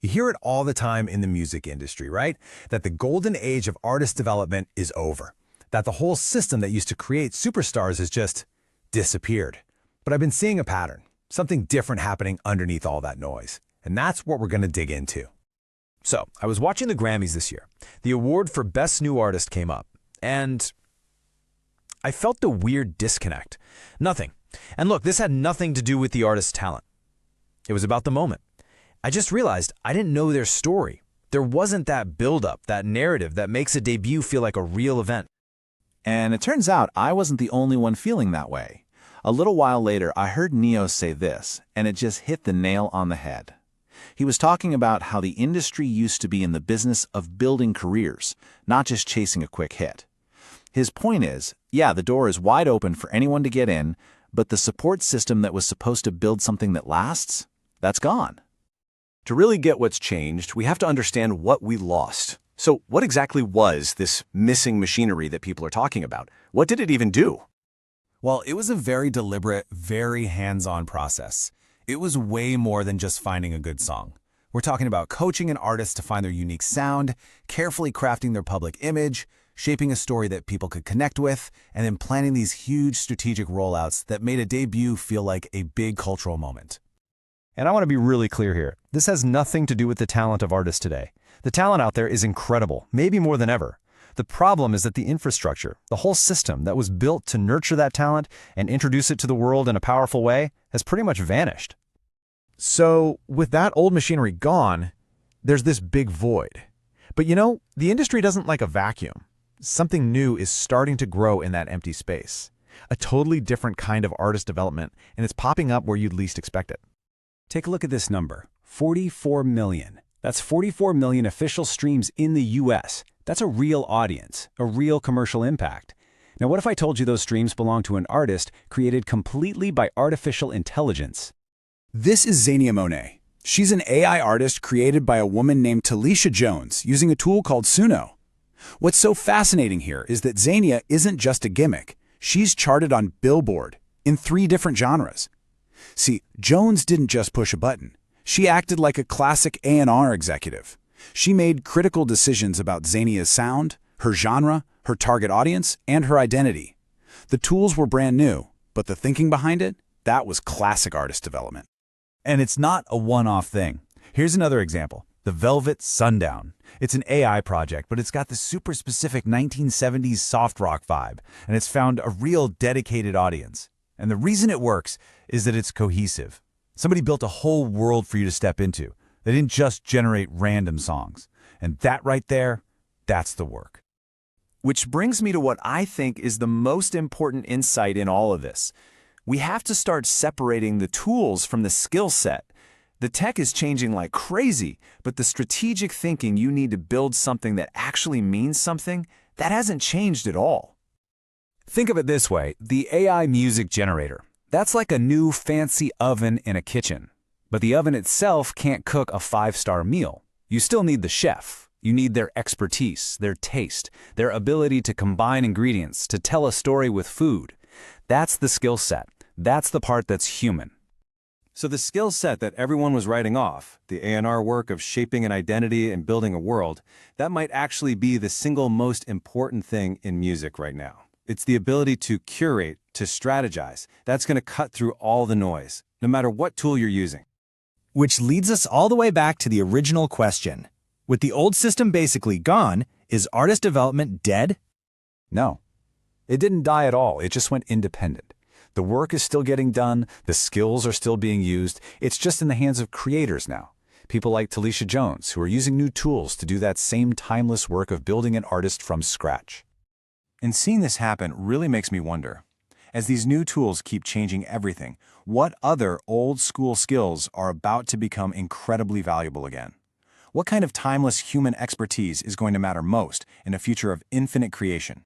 You hear it all the time in the music industry, right? That the golden age of artist development is over. That the whole system that used to create superstars has just disappeared. But I've been seeing a pattern, something different happening underneath all that noise. And that's what we're going to dig into. So, I was watching the Grammys this year. The award for Best New Artist came up, and I felt a weird disconnect. Nothing. And look, this had nothing to do with the artist's talent. It was about the moment. I just realized I didn't know their story. There wasn't that build-up, that narrative that makes a debut feel like a real event. And it turns out I wasn't the only one feeling that way. A little while later, I heard Neo say this, and it just hit the nail on the head. He was talking about how the industry used to be in the business of building careers, not just chasing a quick hit. His point is, yeah, the door is wide open for anyone to get in, but the support system that was supposed to build something that lasts, that's gone. To really get what's changed, we have to understand what we lost. So what exactly was this missing machinery that people are talking about? What did it even do? Well, it was a very deliberate, very hands-on process. It was way more than just finding a good song. We're talking about coaching an artist to find their unique sound, carefully crafting their public image, shaping a story that people could connect with, and then planning these huge strategic rollouts that made a debut feel like a big cultural moment. And I want to be really clear here. This has nothing to do with the talent of artists today. The talent out there is incredible, maybe more than ever. The problem is that the infrastructure, the whole system that was built to nurture that talent and introduce it to the world in a powerful way, has pretty much vanished. So, with that old machinery gone, there's this big void. But you know, the industry doesn't like a vacuum. Something new is starting to grow in that empty space. A totally different kind of artist development, and it's popping up where you'd least expect it. Take a look at this number, 44 million. That's 44 million official streams in the US. That's a real audience, a real commercial impact. Now, what if I told you those streams belong to an artist created completely by artificial intelligence? This is Zania Monet. She's an AI artist created by a woman named Talisha Jones using a tool called Suno. What's so fascinating here is that Zania isn't just a gimmick. She's charted on Billboard in 3 different genres. See, Jones didn't just push a button. She acted like a classic A&R executive. She made critical decisions about Zania's sound, her genre, her target audience, and her identity. The tools were brand new, but the thinking behind it, that was classic artist development. And it's not a one-off thing. Here's another example, the Velvet Sundown. It's an AI project, but it's got the super specific 1970s soft rock vibe, and it's found a real dedicated audience. And the reason it works is that it's cohesive. Somebody built a whole world for you to step into. They didn't just generate random songs. And that right there, that's the work. Which brings me to what I think is the most important insight in all of this. We have to start separating the tools from the skill set. The tech is changing like crazy, but the strategic thinking you need to build something that actually means something, that hasn't changed at all. Think of it this way, the AI music generator. That's like a new fancy oven in a kitchen. But the oven itself can't cook a 5-star meal. You still need the chef. You need their expertise, their taste, their ability to combine ingredients, to tell a story with food. That's the skill set. That's the part that's human. So the skill set that everyone was writing off, the A&R work of shaping an identity and building a world, that might actually be the single most important thing in music right now. It's the ability to curate, to strategize. That's going to cut through all the noise, no matter what tool you're using. Which leads us all the way back to the original question. With the old system basically gone, is artist development dead? No, it didn't die at all. It just went independent. The work is still getting done. The skills are still being used. It's just in the hands of creators now. People like Talisha Jones, who are using new tools to do that same timeless work of building an artist from scratch. And seeing this happen really makes me wonder, as these new tools keep changing everything, what other old-school skills are about to become incredibly valuable again? What kind of timeless human expertise is going to matter most in a future of infinite creation?